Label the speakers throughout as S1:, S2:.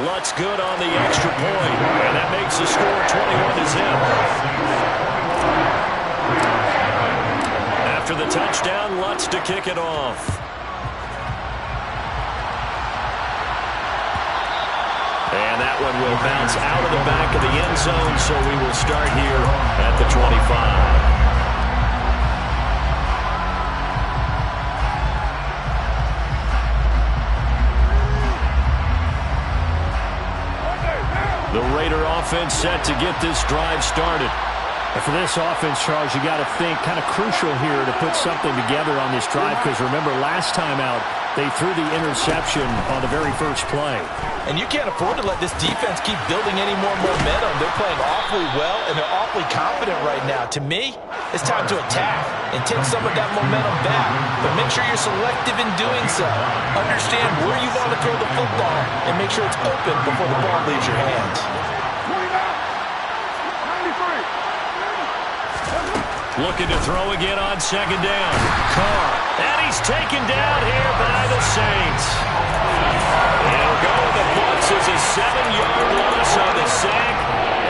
S1: Lutz good on the extra point, and that makes the score 21-0. After the touchdown, Lutz to kick it off. And that one will bounce out of the back of the end zone, so we will start here at the 25. The Raider offense set to get this drive started.
S2: And for this offense, Charles, you got to think kind of crucial here to put something together on this drive, because remember last time out they threw the interception on the very first play.
S3: And you can't afford to let this defense keep building any more momentum. They're playing awfully well, and they're awfully confident right now. To me, it's time to attack and take some of that momentum back. But make sure you're selective in doing so. Understand where you want to throw the football and make sure it's open before the ball leaves your hands.
S1: Looking to throw again on second down. Carr. And he's taken down here by the Saints. He'll go with the Bucs as a 7-yard loss on the sack.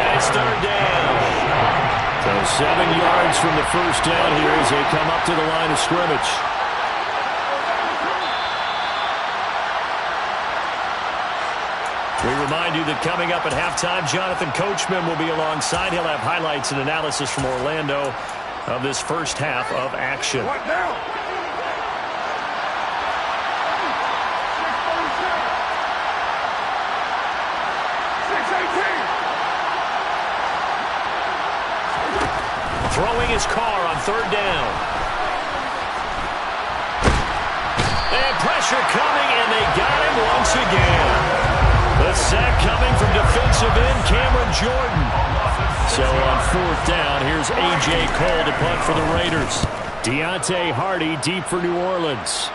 S1: And it's third down. So 7 yards from the first down here as they come up to the line of scrimmage. We remind you that coming up at halftime, Jonathan Coachman will be alongside. He'll have highlights and analysis from Orlando of this first half of action. Throwing his Carr on third down. And pressure coming, and they got him once again. The sack coming from defensive end Cameron Jordan. So on fourth down, here's A.J. Cole to punt for the Raiders.
S2: Deontay Hardy deep for New Orleans.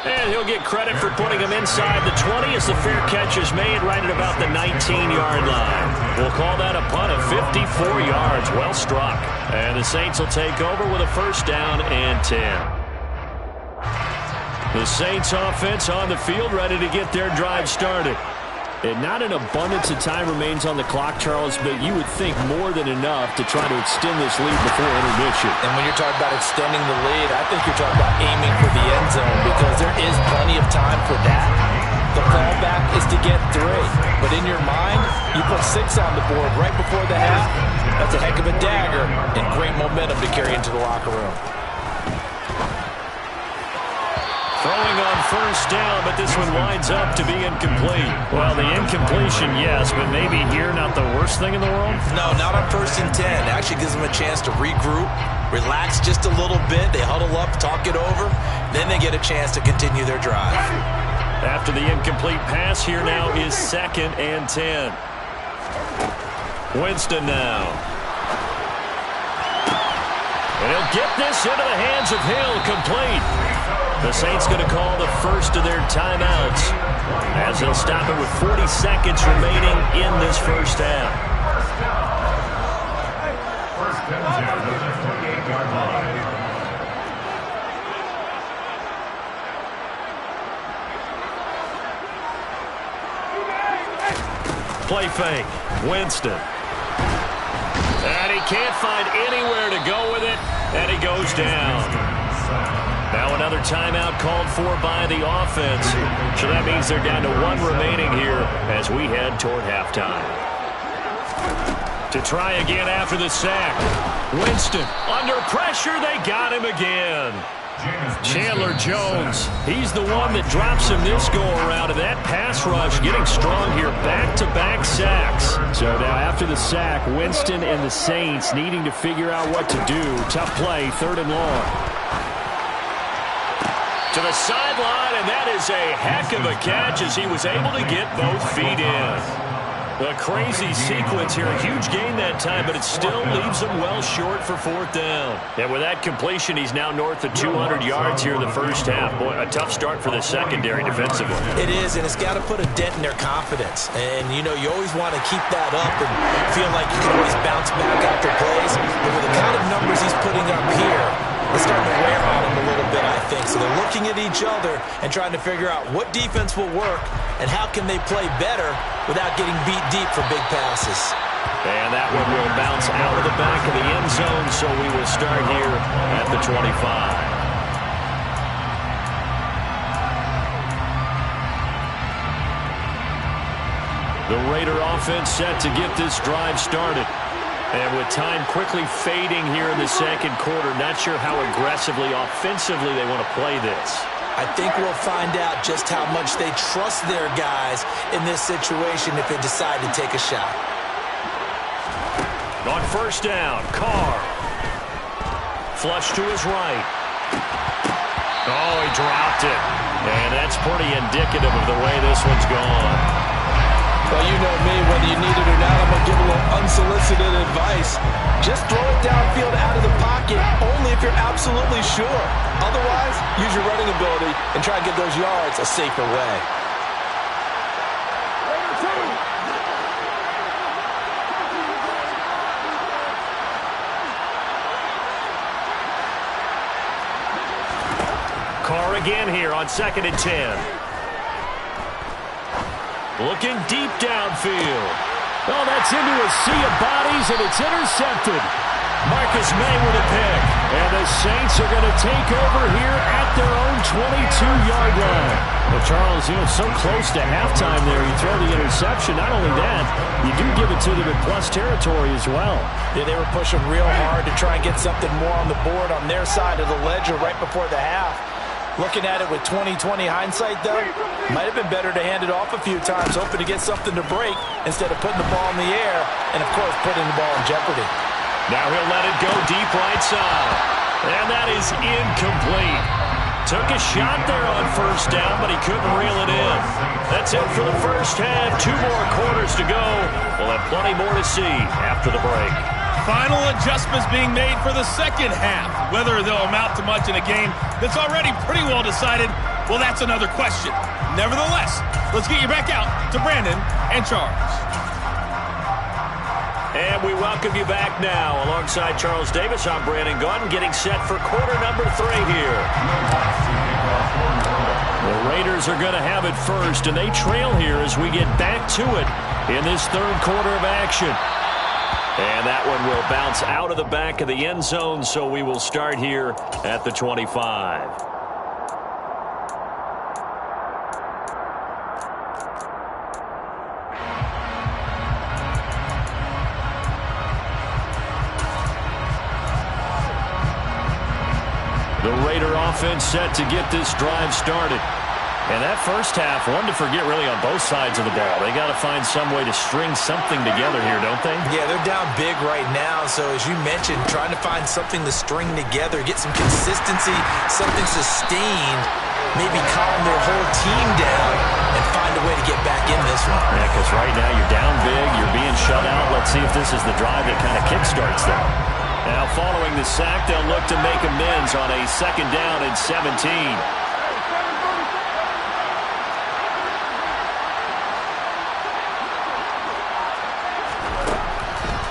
S1: And he'll get credit for putting him inside the 20 as the fair catch is made right at about the 19-yard line. We'll call that a punt of 54 yards. Well struck. And the Saints will take over with a first down and 10. The Saints offense on the field ready to get their drive started.
S2: And not an abundance of time remains on the clock, Charles, but you would think more than enough to try to extend this lead before intermission.
S3: And when you're talking about extending the lead, I think you're talking about aiming for the end zone, because there is plenty of time for that. The fallback is to get 3. But in your mind, you put 6 on the board right before the half. That's a heck of a dagger and great momentum to carry into the locker room.
S1: Throwing on first down, but this one winds up to be incomplete.
S2: Well, the incompletion, yes, but maybe here not the worst thing in the world?
S3: No, not on 1st and 10. It actually gives them a chance to regroup, relax just a little bit. They huddle up, talk it over. Then they get a chance to continue their drive.
S1: After the incomplete pass, here now is 2nd and 10. Winston now. And he'll get this into the hands of Hill, complete. The Saints going to call the first of their timeouts as they'll stop it with 40 seconds remaining in this first half. Play fake. Winston. And he can't find anywhere to go with it, and he goes down. Now another timeout called for by the offense. So that means they're down to 1 remaining here as we head toward halftime. To try again after the sack. Winston under pressure. They got him again. Chandler Jones, he's the one that drops him this go-around, and that pass rush getting strong here, back-to-back sacks.
S2: So now after the sack, Winston and the Saints needing to figure out what to do. Tough play, 3rd and long.
S1: To the sideline, and that is a heck of a catch as he was able to get both feet in. A crazy sequence here. A huge gain that time, but it still leaves him well short for 4th down. And with that completion, he's now north of 200 yards here in the first half. Boy, a tough start for the secondary defensively.
S3: It is, and it's got to put a dent in their confidence. And, you know, you always want to keep that up and feel like you can always bounce back after plays. But with the kind of numbers he's putting up here, is starting to wear on them a little bit, I think. So they're looking at each other and trying to figure out what defense will work and how can they play better without getting beat deep for big passes.
S1: And that one will bounce out of the back of the end zone, so we will start here at the 25. The Raider offense set to get this drive started. And with time quickly fading here in the second quarter, not sure how aggressively, offensively they want to play this.
S3: I think we'll find out just how much they trust their guys in this situation if they decide to take a shot.
S1: On first down, Carr. Flush to his right. Oh, he dropped it. And that's pretty indicative of the way this one's gone.
S3: Well, you know me, whether you need it or not, I'm going to give a little unsolicited advice. Just throw it downfield out of the pocket, only if you're absolutely sure. Otherwise, use your running ability and try to get those yards a safer way.
S1: Carr again here on 2nd and 10. Looking deep downfield.
S2: Oh, that's into a sea of bodies, and it's intercepted.
S1: Marcus May with a pick.
S2: And the Saints are going to take over here at their own 22-yard line. Well, Charles, so close to halftime there. You throw the interception. Not only that, you do give it to them in plus territory as well.
S3: Yeah, they were pushing real hard to try and get something more on the board on their side of the ledger right before the half. Looking at it with 20/20 hindsight, though, might have been better to hand it off a few times, hoping to get something to break instead of putting the ball in the air and, of course, putting the ball in jeopardy.
S1: Now he'll let it go deep right side. And that is incomplete. Took a shot there on first down, but he couldn't reel it in. That's it for the first half. 2 more quarters to go. We'll have plenty more to see after the break.
S4: Final adjustments being made for the second half. Whether they'll amount to much in a game that's already pretty well decided, well, that's another question. Nevertheless, let's get you back out to Brandon and Charles.
S1: And we welcome you back now. Alongside Charles Davis, I'm Brandon Gaudin, getting set for quarter number 3 here. The Raiders are going to have it first, and they trail here as we get back to it in this third quarter of action. And that one will bounce out of the back of the end zone, so we will start here at the 25. The Raider offense set to get this drive started. And that first half, one to forget really on both sides of the ball. They got to find some way to string something together here, don't they?
S3: Yeah, they're down big right now. So as you mentioned, trying to find something to string together, get some consistency, something sustained, maybe calm their whole team down and find a way to get back in this one.
S2: Yeah, because right now you're down big, you're being shut out. Let's see if this is the drive that kind of kickstarts them.
S1: Now following the sack, they'll look to make amends on a 2nd down and 17.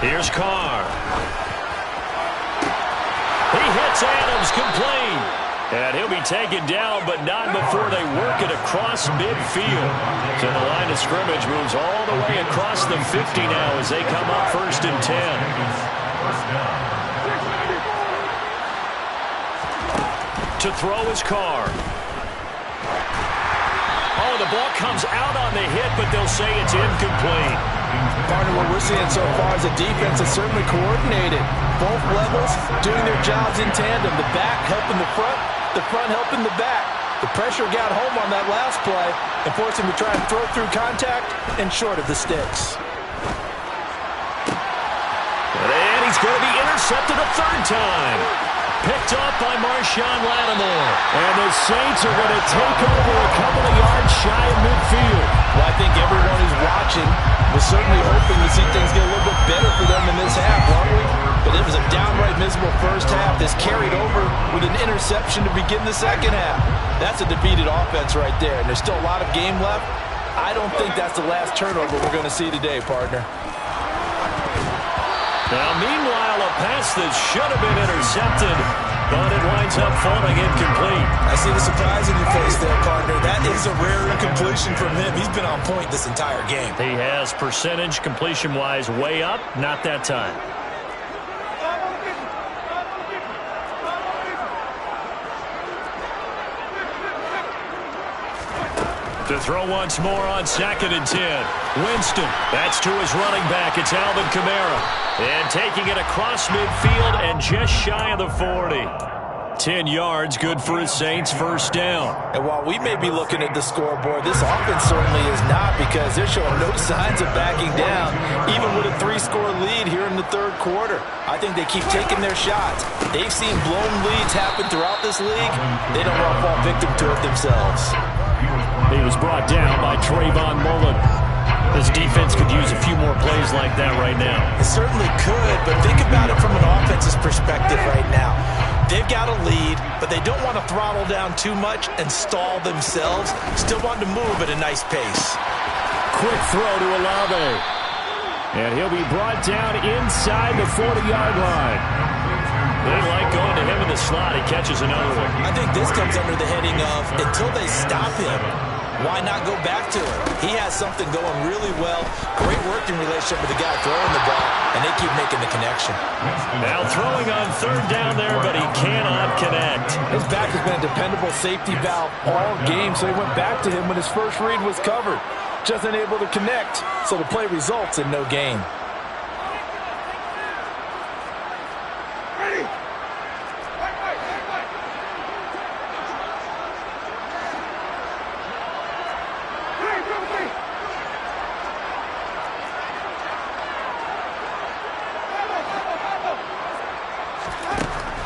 S1: Here's Carr. He hits Adams complete. And he'll be taken down, but not before they work it across midfield. So the line of scrimmage moves all the way across the 50 now as they come up 1st and 10. To throw is Carr. Oh, the ball comes out on the hit, but they'll say it's incomplete.
S3: Partner, what we're seeing so far is a defense that's certainly coordinated. Both levels doing their jobs in tandem. The back helping the front helping the back. The pressure got home on that last play and forced him to try and throw through contact and short of the sticks.
S1: And he's going to be intercepted a 3rd time. Picked off by Marshawn Lattimore.
S2: And the Saints are going to take over a couple of yards shy of midfield.
S3: Well, I think everyone who's watching was certainly hoping to see things get a little bit better for them in this half, weren't we? But it was a downright miserable first half. This carried over with an interception to begin the second half. That's a defeated offense right there, and there's still a lot of game left. I don't think that's the last turnover we're going to see today, partner.
S1: Now, meanwhile, a pass that should have been intercepted but it winds up falling incomplete.
S3: I see the surprise in your face there, partner. That is a rare incompletion from him. He's been on point this entire game.
S1: He has percentage completion-wise way up, not that time. To throw once more on 2nd and 10. Winston, that's to his running back. It's Alvin Kamara. And taking it across midfield and just shy of the 40. 10 yards, good for his Saints, first down.
S3: And while we may be looking at the scoreboard, this offense certainly is not, because they're showing no signs of backing down, even with a 3-score lead here in the third quarter. I think they keep taking their shots. They've seen blown leads happen throughout this league. They don't want to fall victim to it themselves.
S2: He was brought down by Trayvon Mullen. This defense could use a few more plays like that right now.
S3: It certainly could, but think about it from an offense's perspective right now. They've got a lead, but they don't want to throttle down too much and stall themselves. Still want to move at a nice pace.
S2: Quick throw to Olave. And he'll be brought down inside the 40-yard line.
S1: They like going to him in the slot. He catches another one.
S3: I think this comes under the heading of, until they stop him, why not go back to him? He has something going really well. Great working relationship with the guy throwing the ball, and they keep making the connection.
S1: Now throwing on 3rd down there, but he cannot connect.
S5: His back has been a dependable safety valve all game, so he went back to him when his first read was covered. Just unable to connect, so the play results in no gain.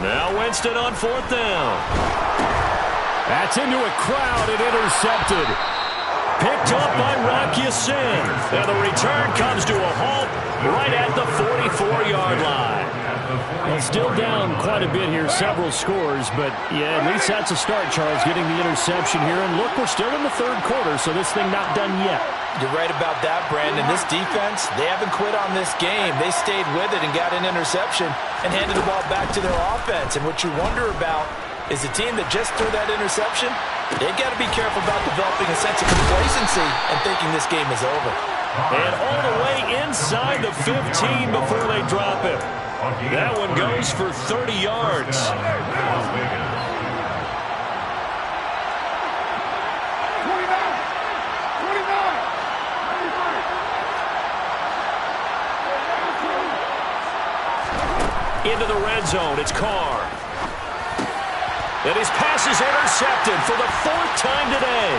S1: Now Winston on 4th down.
S2: That's into a crowd and intercepted. Picked up by Rock Ya-Sin.
S1: And the return comes to a halt right at the 44-yard line.
S2: Well, still down quite a bit here, several scores, but yeah, at least that's a start, Charles, getting the interception here. And look, we're still in the third quarter, so this thing not done yet.
S3: You're right about that, Brandon. This defense, they haven't quit on this game. They stayed with it and got an interception and handed the ball back to their offense. And what you wonder about is the team that just threw that interception, they've got to be careful about developing a sense of complacency and thinking this game is over.
S1: And all the way inside the 15 before they drop him. That one goes for 30 yards. Into the red zone, it's Carr. And his pass is intercepted for the 4th time today.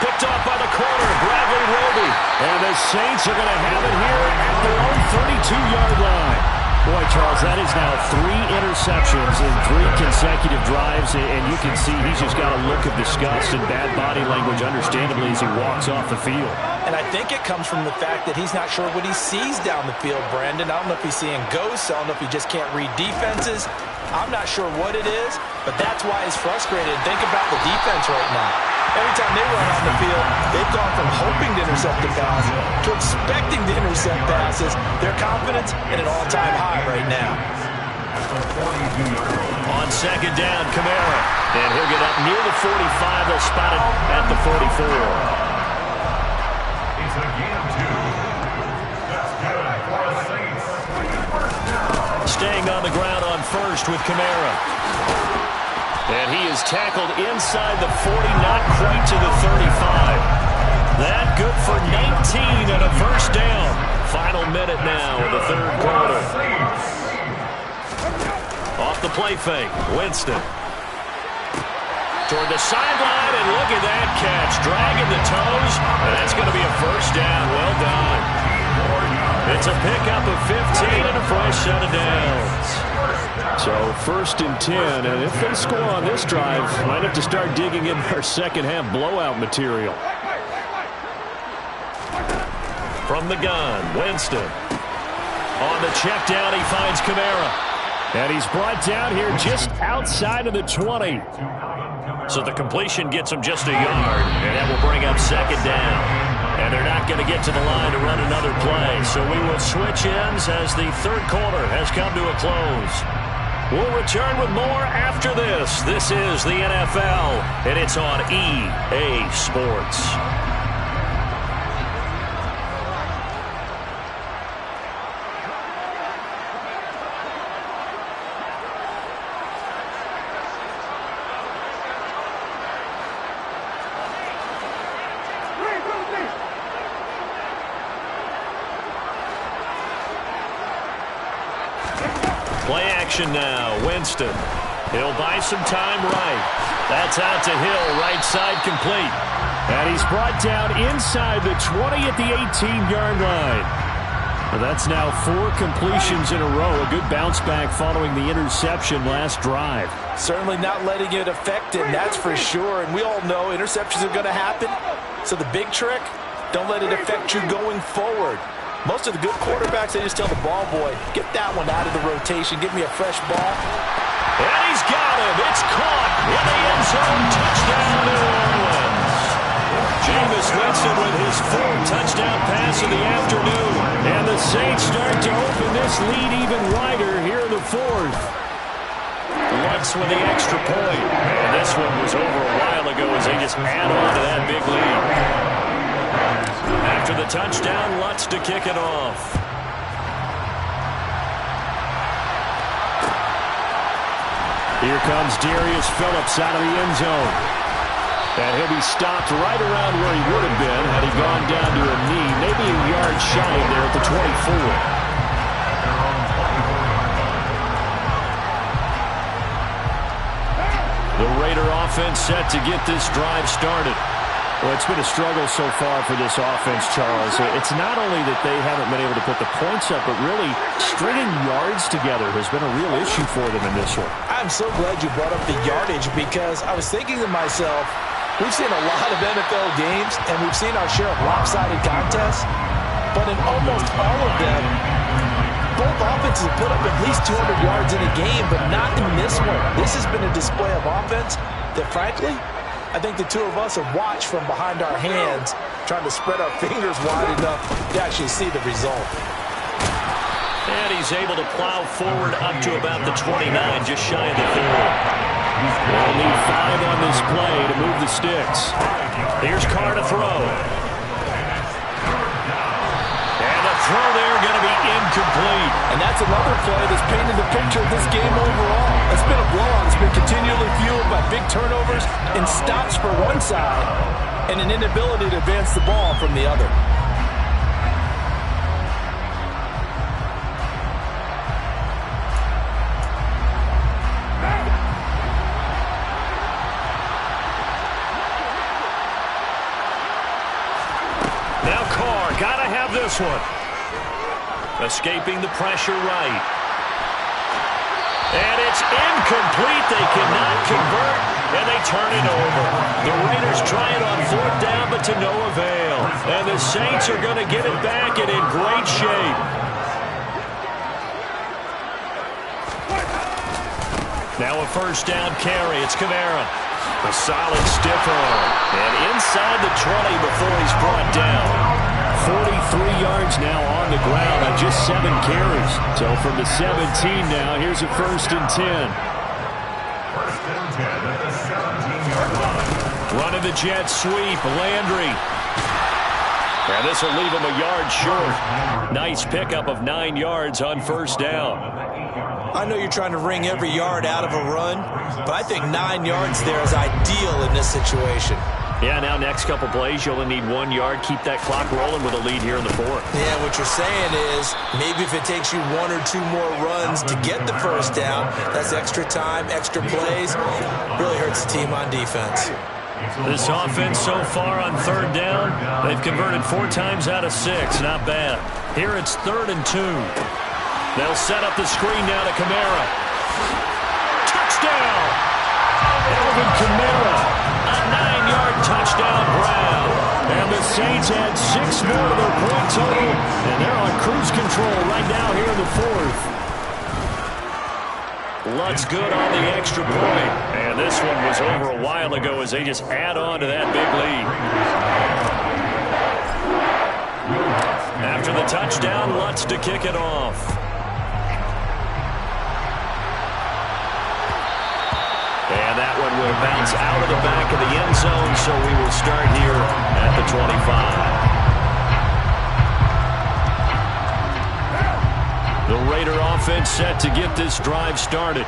S1: Picked off by the corner, Bradley Roby.
S2: And the Saints are going to have it here at their own 32-yard line. Boy, Charles, that is now 3 interceptions in 3 consecutive drives, and you can see he's just got a look of disgust and bad body language, understandably, as he walks off the field.
S3: And I think it comes from the fact that he's not sure what he sees down the field, Brandon. I don't know if he's seeing ghosts. I don't know if he just can't read defenses. I'm not sure what it is, but that's why he's frustrated. Think about the defense right now. Every time they run on the field, they've gone from hoping to intercept the pass to expecting to intercept passes. Their confidence at an all-time high right now.
S1: On 2nd down, Kamara. And he'll get up near the 45. They'll spot it at the 44.
S6: It's a game 2. That's good for the Saints.
S1: Staying on the ground on 1st with Kamara. And he is tackled inside the 40, not quite to the 35. That good for 19 and a first down. Final minute now of the third quarter. Off the play fake, Winston. Toward the sideline, and look at that catch. Dragging the toes, and that's going to be a first down. Well done. It's a pickup of 15 and a fresh set of downs.
S2: So 1st and 10, and if they score on this drive, might have to start digging in their second half blowout material.
S1: From the gun, Winston. On the check down, he finds Kamara.
S2: And he's brought down here just outside of the 20.
S1: So the completion gets him just a yard, and that will bring up 2nd down. And they're not going to get to the line to run another play. So we will switch ends as the third quarter has come to a close. We'll return with more after this. This is the NFL, and it's on EA Sports. Play action now. Winston. He'll buy some time right. That's out to Hill. Right side complete.
S2: And he's brought down inside the 20 at the 18-yard line. Well, that's now 4 completions in a row. A good bounce back following the interception last drive.
S3: Certainly not letting it affect him, that's for sure. And we all know interceptions are going to happen. So the big trick, don't let it affect you going forward. Most of the good quarterbacks, they just tell the ball boy, get that one out of the rotation. Give me a fresh ball.
S1: And he's got him. It's caught in the end zone. Touchdown, New Orleans. Jameis Winston with his 4th touchdown pass of the afternoon. And the Saints start to open this lead even wider here in the 4th. Lutz with the extra point. And this one was over a while ago as they just add on to that big lead. After the touchdown, Lutz to kick it off.
S2: Here comes Darius Phillips out of the end zone. And he'll be stopped right around where he would have been had he gone down to a knee, maybe a yard shy there at the 24. The Raider offense set to get this drive started. Well, it's been a struggle so far for this offense, Charles. It's not only that they haven't been able to put the points up, but really stringing yards together has been a real issue for them in this one.
S3: I'm so glad you brought up the yardage because I was thinking to myself, we've seen a lot of NFL games and we've seen our share of lopsided contests, but in almost all of them, both offenses put up at least 200 yards in a game, but not in this one. This has been a display of offense that, frankly, I think the two of us have watched from behind our hands, trying to spread our fingers wide enough to actually see the result.
S1: And he's able to plow forward up to about the 29, just shy of the 30.
S2: They'll need 5 on this play to move the sticks.
S1: Here's Carr to throw. And the throw there going to be incomplete.
S5: And that's another play that's painted the picture of this game overall. It's been a blowout. It's been continually fueled by big turnovers and stops for one side and an inability to advance the ball from the other.
S1: Now Carr, gotta have this one. Escaping the pressure right. And it's incomplete. They cannot convert, and they turn it over. The Raiders try it on 4th down, but to no avail. And the Saints are going to get it back and in great shape. Now a 1st down carry. It's Kamara. A solid stiff arm. And inside the 20 before he's brought down.
S2: 43 yards now on the ground on just 7 carries. So from the 17 now, here's a 1st and 10.
S6: 1st and 10 at the 17-yard line.
S1: Running the jet sweep, Landry. And this will leave him a yard short. Nice pickup of 9 yards on 1st down.
S3: I know you're trying to wring every yard out of a run, but I think 9 yards there is ideal in this situation.
S1: Yeah, now next couple plays, you only need 1 yard. Keep that clock rolling with a lead here in the 4th.
S3: Yeah, what you're saying is maybe if it takes you 1 or 2 more runs to get the 1st down, that's extra time, extra plays. Really hurts the team on defense.
S1: This offense so far on 3rd down, they've converted 4 times out of 6. Not bad. Here it's 3rd and 2. They'll set up the screen now to Kamara. Touchdown! Alvin Kamara. A 9-yard touchdown grab. And the Saints add 6 more to their point total. And they're on cruise control right now here in the 4th. Lutz good on the extra point. And this one was over a while ago as they just add on to that big lead. After the touchdown, Lutz to kick it off. that one will bounce out of the back of the end zone, so we will start here at the 25. The Raider offense set to get this drive started.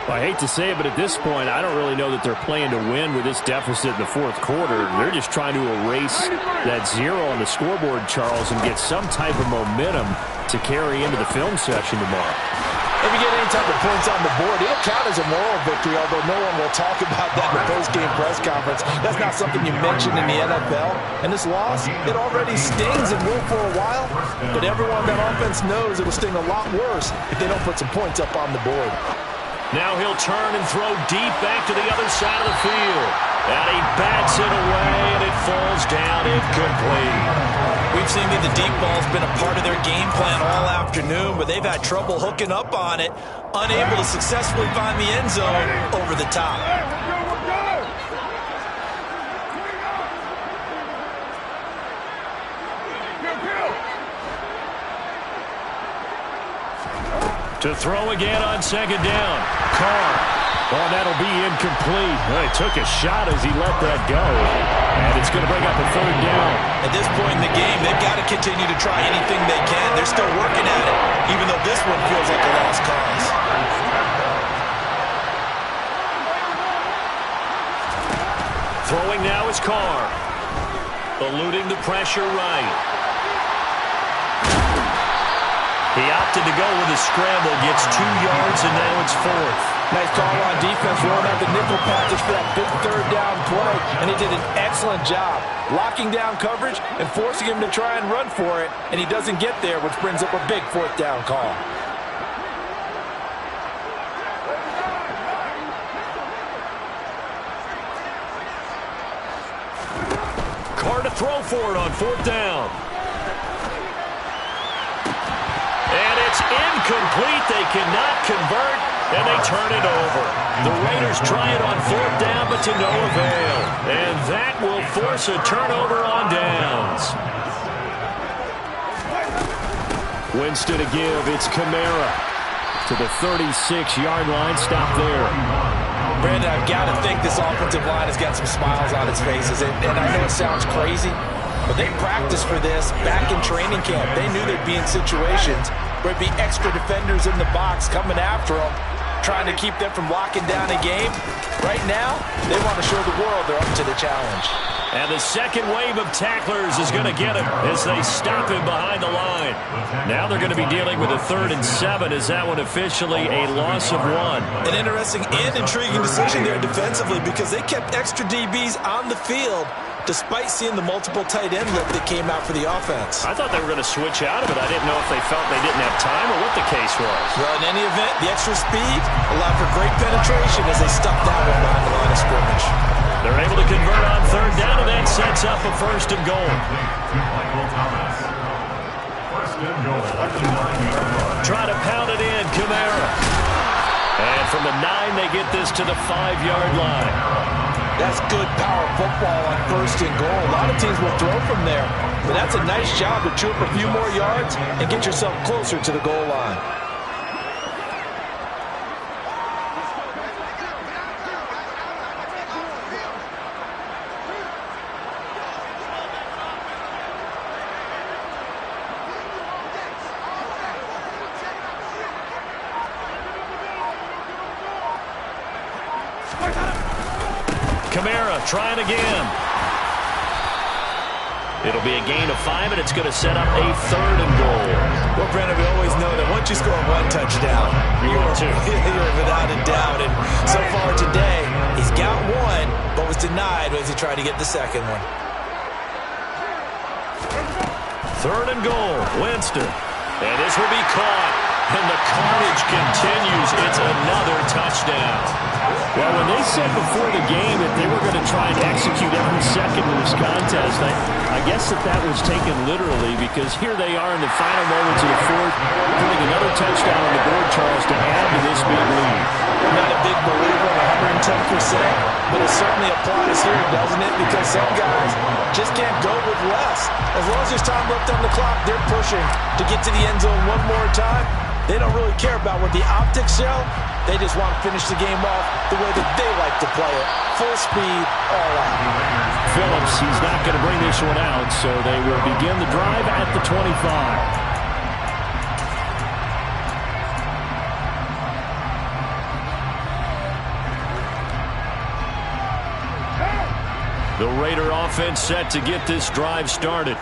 S2: Well, I hate to say it, but at this point, I don't really know that they're playing to win with this deficit in the fourth quarter. They're just trying to erase that zero on the scoreboard, Charles, and get some type of momentum to carry into the film session tomorrow.
S3: If you get any type of points on the board, it'll count as a moral victory, although no one will talk about that in the post-game press conference. That's not something you mention in the NFL. And this loss, it already stings and will for a while, but everyone on that offense knows it'll sting a lot worse if they don't put some points up on the board.
S1: Now he'll turn and throw deep back to the other side of the field. And he bats it away, and it falls down incomplete.
S3: We've seen that the deep ball's been a part of their game plan all afternoon, but they've had trouble hooking up on it, unable to successfully find the end zone over the top.
S1: To throw again on second down. Carr.
S2: Oh, that'll be incomplete. Well, he took a shot as he let that go. And it's going to bring up a third down.
S3: At this point in the game, they've got to continue to try anything they can. They're still working at it, even though this one feels like a lost cause.
S1: Throwing now is Carr. Eluding the pressure right. He opted to go with a scramble, gets 2 yards, and now it's fourth.
S3: Nice call on defense, rolling out the nickel package for that big third down play, and he did an excellent job locking down coverage and forcing him to try and run for it, and he doesn't get there, which brings up a big fourth down call.
S1: Carr to throw for it on fourth down. And it's incomplete. They cannot convert, and they turn it over. The Raiders try it on fourth down, but to no avail. And that will force a turnover on downs.
S2: Winston to give. It's Kamara to the 36-yard line. Stop there.
S3: Brandon, I've got to think this offensive line has got some smiles on its faces. And I know it sounds crazy, but they practiced for this back in training camp. They knew they'd be in situations where it'd be extra defenders in the box coming after them, trying to keep them from locking down a game. Right now, they want to show the world they're up to the challenge.
S1: And the second wave of tacklers is going to get him as they stop him behind the line. Now they're going to be dealing with a 3rd and 7. Is that one officially a loss of 1?
S3: An interesting and intriguing decision there defensively, because they kept extra DBs on the field despite seeing the multiple tight end look that came out for the offense.
S1: I thought they were going to switch out of it. I didn't know if they felt they didn't have time or what the case was.
S3: Well, in any event, the extra speed allowed for great penetration as they stuck that one behind the line of scrimmage.
S1: They're able to convert on third down, and that sets up a 1st and goal. Try to pound it in, Kamara. And from the 9, they get this to the 5-yard line.
S3: That's good power football on 1st and goal. A lot of teams will throw from there, but that's a nice job to chew up a few more yards and get yourself closer to the goal line.
S1: Kamara trying again. It'll be a gain of 5, and it's going to set up a 3rd and goal.
S3: Well, Brandon, we always know that once you score 1 touchdown, you're without a doubt. And so far today, he's got 1, but was denied as he tried to get the second one.
S1: 3rd and goal, Winston. And this will be caught. And the carnage continues. It's another touchdown.
S2: Well, when they said before the game that they were going to try and execute every second of this contest, I guess that was taken literally, because here they are in the final moments of the fourth, putting another touchdown on the board, Charles, to add to this big lead.
S3: I'm not a big believer in 110%, but it certainly applies here, doesn't it? Because some guys just can't go with less. As long as there's time left on the clock, they're pushing to get to the end zone one more time. They don't really care about what the optics show. They just want to finish the game off the way that they like to play it. Full speed, all out.
S2: Phillips, he's not going to bring this one out, so they will begin the drive at the 25. The Raider offense set to get this drive started.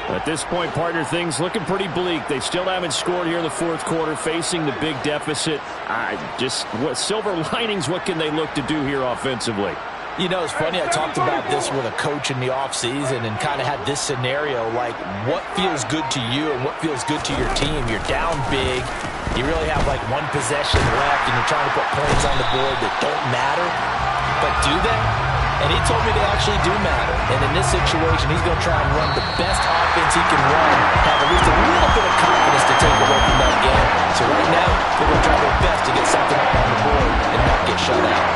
S2: At this point, partner, things looking pretty bleak. They still haven't scored here in the fourth quarter, facing the big deficit. What silver linings, what can they look to do here offensively?
S3: You know, it's funny, I talked about this with a coach in the offseason and kind of had this scenario, like what feels good to you and what feels good to your team. You're down big. You really have like one possession left, and you're trying to put points on the board that don't matter. But do they? And he told me they actually do matter. And in this situation, he's going to try and run the best offense he can run, have at least a little bit of confidence to take away from that game. So right now, they're going to try their best to get something up on the board and not get shut out.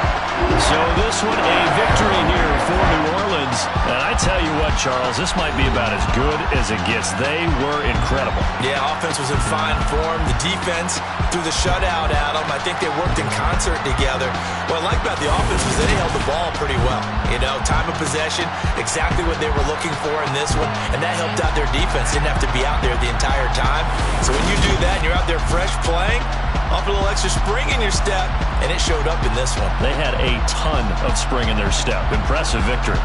S1: So this one, a victory here for New Orleans. And I tell you what, Charles, this might be about as good as it gets. They were incredible.
S3: Yeah, offense was in fine form. The defense threw the shutout at them. I think they worked in concert together. What I like about the offense was they held the ball pretty well. You know, time of possession, exactly what they were looking for in this one. And that helped out their defense. Didn't have to be out there the entire time. So when you do that and you're out there fresh playing, up a little extra spring in your step, and it showed up in this one.
S1: They had a ton of spring in their step. Impressive victory.